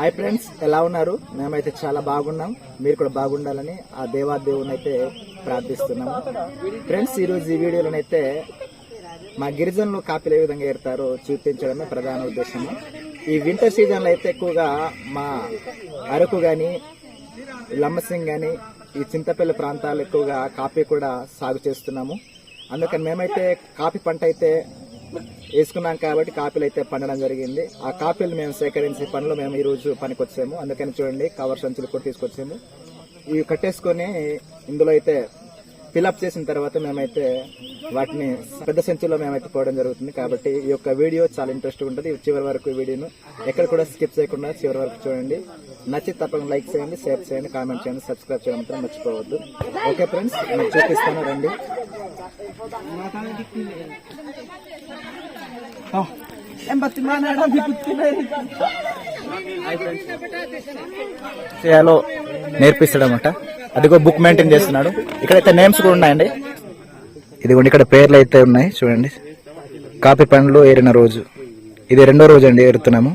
Hi friends, ఎలా ఉన్నారు? మేమైతే చాలా బాగున్నాం. మీరు కూడా బాగుండాలని ఆ దేవాదేవుని అయితే ప్రార్థిస్తున్నాము. ఫ్రెండ్స్, ఈరోజు ఈ వీడియోలోనైతే మా గిరిజనులు కాపీలు ఏ విధంగా ఏరుతారో చూపించడమే ప్రధాన ఉద్దేశము. ఈ వింటర్ సీజన్లో అయితే ఎక్కువగా మా అరకు గాని, లంబసింగ్ గాని, ఈ చింతపల్లి ప్రాంతాలు ఎక్కువగా కాఫీ కూడా సాగు చేస్తున్నాము. అందుకని మేమైతే కాఫీ పంట అయితే వేసుకున్నాం కాబట్టి కాపీలు అయితే పండడం జరిగింది. ఆ కాపీలు మేము సేకరించే పనిలో మేము ఈ రోజు పనికొచ్చాము. అందుకని చూడండి, కవర్ సంచులు కూడా తీసుకొచ్చాము. ఇవి కట్టేసుకొని ఇందులో అయితే ఫిల్అప్ చేసిన తర్వాత మేమైతే వాటిని పెద్ద సంచుల్లో మేమైతే పోవడం జరుగుతుంది. కాబట్టి ఈ యొక్క వీడియో చాలా ఇంట్రెస్ట్ ఉంటుంది. చివరి వరకు ఈ వీడియోను ఎక్కడ కూడా స్కిప్ చేయకుండా చివరి వరకు చూడండి. నచ్చి తప్పకుండా లైక్ చేయండి, షేర్ చేయండి, కామెంట్ చేయండి, సబ్స్క్రైబ్ చేయడం మాత్రం మర్చిపోవద్దు. ఓకే ఫ్రెండ్స్, నేను చూపిస్తాను రండి. చేయాలో నేర్పిస్తాడనమాట. అదిగో బుక్ మెయింటైన్ చేస్తున్నాడు. ఇక్కడైతే నేమ్స్ కూడా ఉన్నాయండి. ఇదిగోండి, ఇక్కడ పేర్లు అయితే ఉన్నాయి చూడండి. కాఫీ పండ్లు ఏరిన రోజు, ఇది 2వ రోజు అండి ఏరుతున్నాము.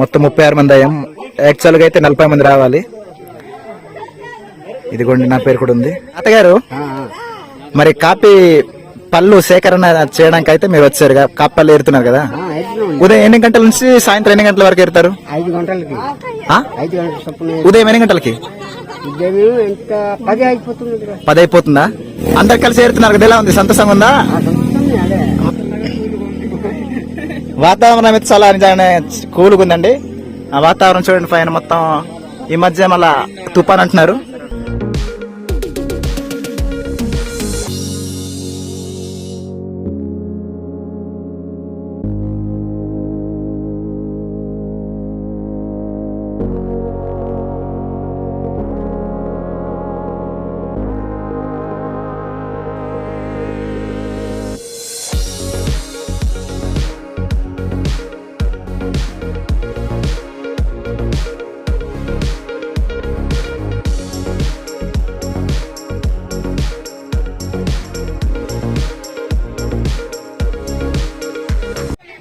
మొత్తం 36 మంది అయ్యాం. యాక్చువల్గా అయితే 40 మంది రావాలి. ఇదిగోండి, నా పేరు కూడా ఉంది. అత్తగారు, మరి కాఫీ పళ్ళు సేకరణ చేయడానికి అయితే మీరు వచ్చారు, కాఫీ పళ్ళు ఏరుతున్నారు కదా. ఉదయం ఎన్ని గంటల నుంచి సాయంత్రం ఎన్ని గంటల వరకు ఏరుతారు? 5 గంటలకి. ఉదయం ఎన్ని గంటలకి? 10 అయిపోతుందా? అందరు కలిసి ఏరుతున్నారు కదా. ఎలా ఉంది? సంతోషంగా ఉందా? వాతావరణం అయితే చాలా నిజంగానే కూల్గా ఉందండి. ఆ వాతావరణం చూడండి, పైన మొత్తం ఈ మధ్య మళ్ళా తుఫాన్ అంటున్నారు.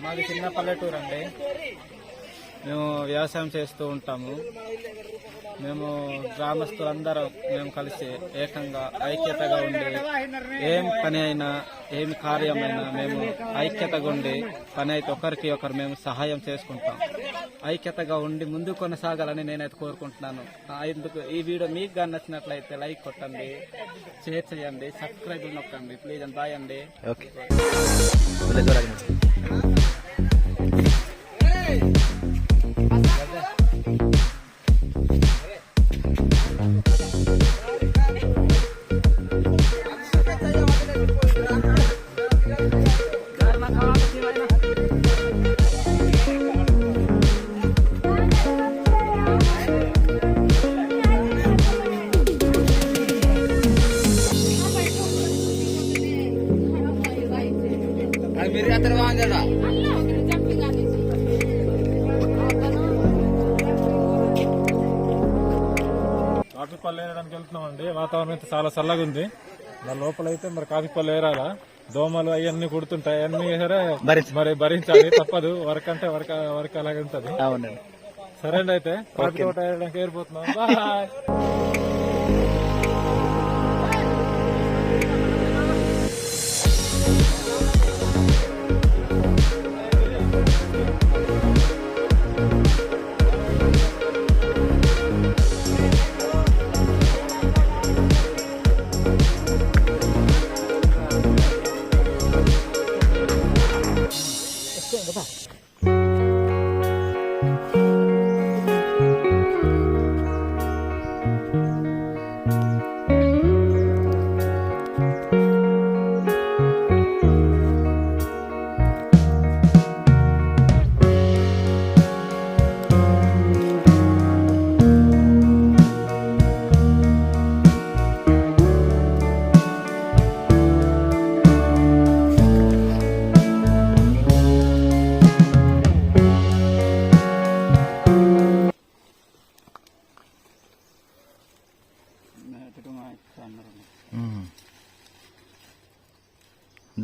మాది చిన్న పల్లెటూరు అండి. మేము వ్యవసాయం చేస్తూ ఉంటాము. మేము గ్రామస్తులందరం మేము కలిసి ఏకంగా ఐక్యతగా ఉండి ఏం పని అయినా ఏమి కార్యమైనా మేము ఐక్యతగా ఉండి పని అయితే ఒకరికి ఒకరు మేము సహాయం చేసుకుంటాం. ఐక్యతగా ఉండి ముందుకు కొనసాగాలని నేనైతే కోరుకుంటున్నాను. ఎందుకు ఈ వీడియో మీకు కానీ నచ్చినట్లయితే లైక్ కొట్టండి, షేర్ చేయండి, సబ్స్క్రైబ్ నొక్కండి ప్లీజ్ అండ్ బాయ్ అండి. ఓకే. కాఫీ పళ్ళు వేయడానికి వెళ్తున్నామండి. వాతావరణం అయితే చాలా చల్లగా ఉంది. దాని లోపల అయితే మరి కాఫీ పళ్ళు వేరాలా, దోమలు అవన్నీ కుడుతుంటాయి. అన్ని సరే మరి భరించాలి, తప్పదు. వర్క్ అంటే వర్క్ అలాగే ఉంటది. సరే అండి, అయితే కాఫీ తోట వేయడానికి ఏరిపోతున్నాం. Bye.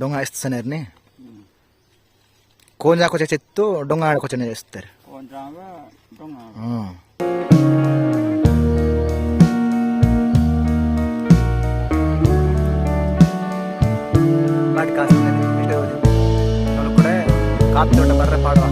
Dong ayos sa ner ni. कोण जाकोच्या चित्तो डोंगा आडकोच्या చేస్తారు ಬಾಟ್ ಕಾಸ್ತೀನಿ ಇಟ್ಟು ಅವಳು ಕೂಡ ಕಾಪಿ ತೋಟ ಬರ್ರೆ ಪಾಡುವ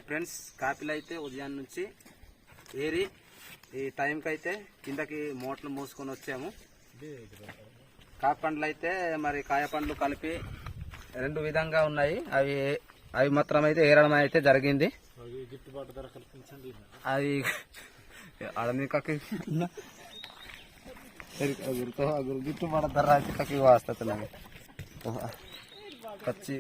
ఫ్రెండ్స్ కాపీలు అయితే ఉదయం నుంచి ఏరి ఈ టైంకి అయితే కిందకి మోటార్లు మోసుకొని వచ్చాము. కాపి పండ్లు అయితే మరి కాయ పండ్లు కలిపి 2 విధంగా ఉన్నాయి. అవి మాత్రం అయితే ఏరడం అయితే జరిగింది. అది గిట్టుబాటు ధర అయితే కకి వస్తుంది కచ్చి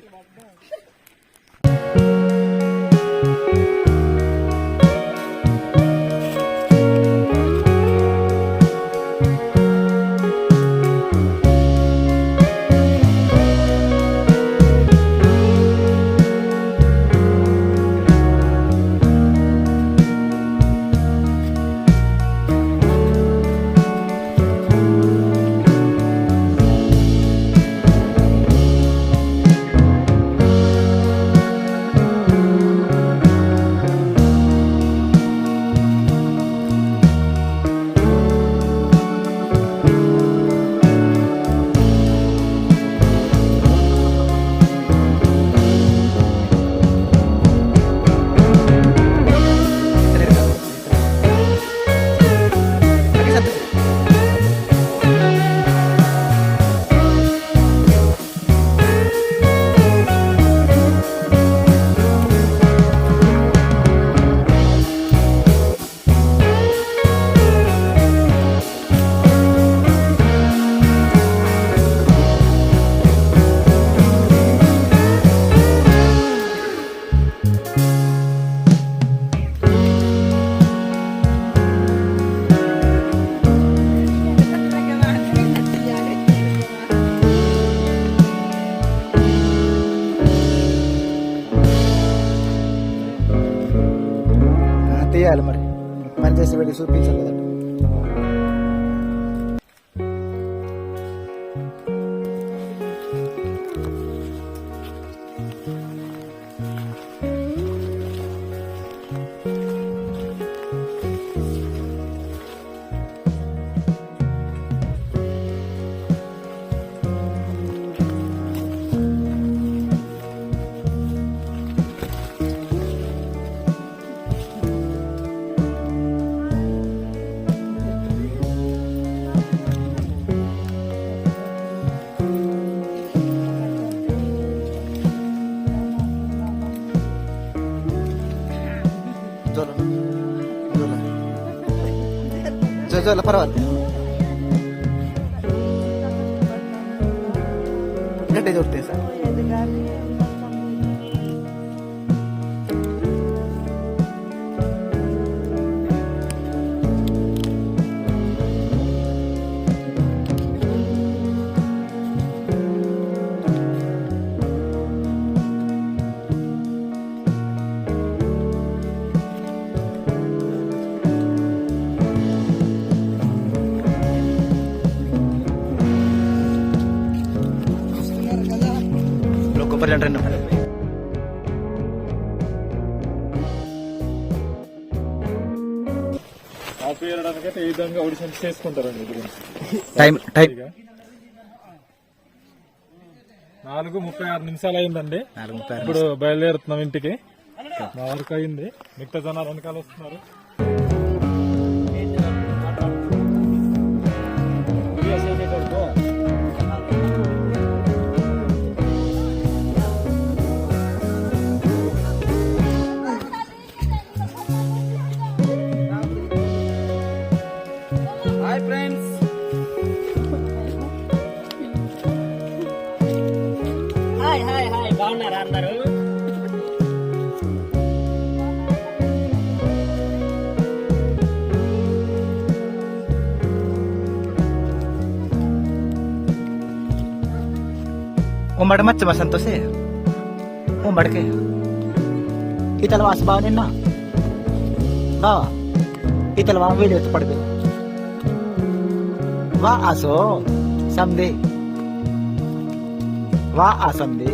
తీయాలి మరి పని చేసి వెళ్ళి చూపించాలి కదండి. జోల పర్వాలేదు గట్టే చూస్తే సార్ రెండు కాపీ ఏరడానికైతే ఈ విధంగా ఆడిషన్స్ చేసుకుంటారండి ఇది. టైం 4:36 అయిందండి. ఇప్పుడు బయలుదేరుతున్నాం ఇంటికి. మా వరకు అయింది. మిగతా జనాలు వెనకాల వస్తున్నారు. హాయ్ ఫ్రెండ్స్, బాగున్నారా అందరూ? उमड़ मत बसंतो से उमड़ के इतलवा से बाव निन्ना बावा इतलवा वीडियो तो पड़ गए वाह आसो समझे वाह आ समझे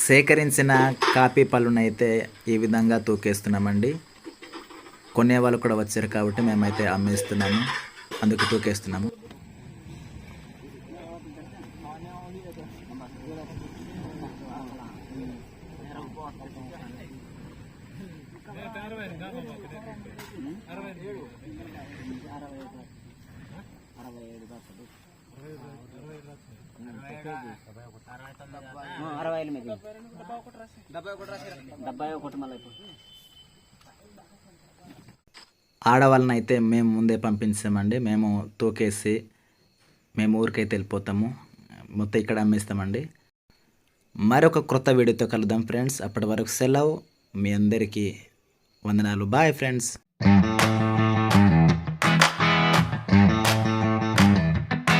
సేకరించిన కాపీ పళ్ళునైతే ఈ విధంగా తూకేస్తున్నామండి. కొనే వాళ్ళు కూడా వచ్చారు కాబట్టి మేమైతే అమ్మేస్తున్నాము, అందుకు తూకేస్తున్నాము. ఆడవాళ్ళని అయితే మేము ముందే పంపించామండి. మేము తూకేసి మేము ఊరికైతే వెళ్ళిపోతాము, మొత్తం ఇక్కడ అమ్మేస్తామండి. మరొక క్రొత్త వీడియోతో కలుద్దాం ఫ్రెండ్స్. అప్పటి వరకు సెలవు. మీ అందరికీ వందనాలు. Bye friends.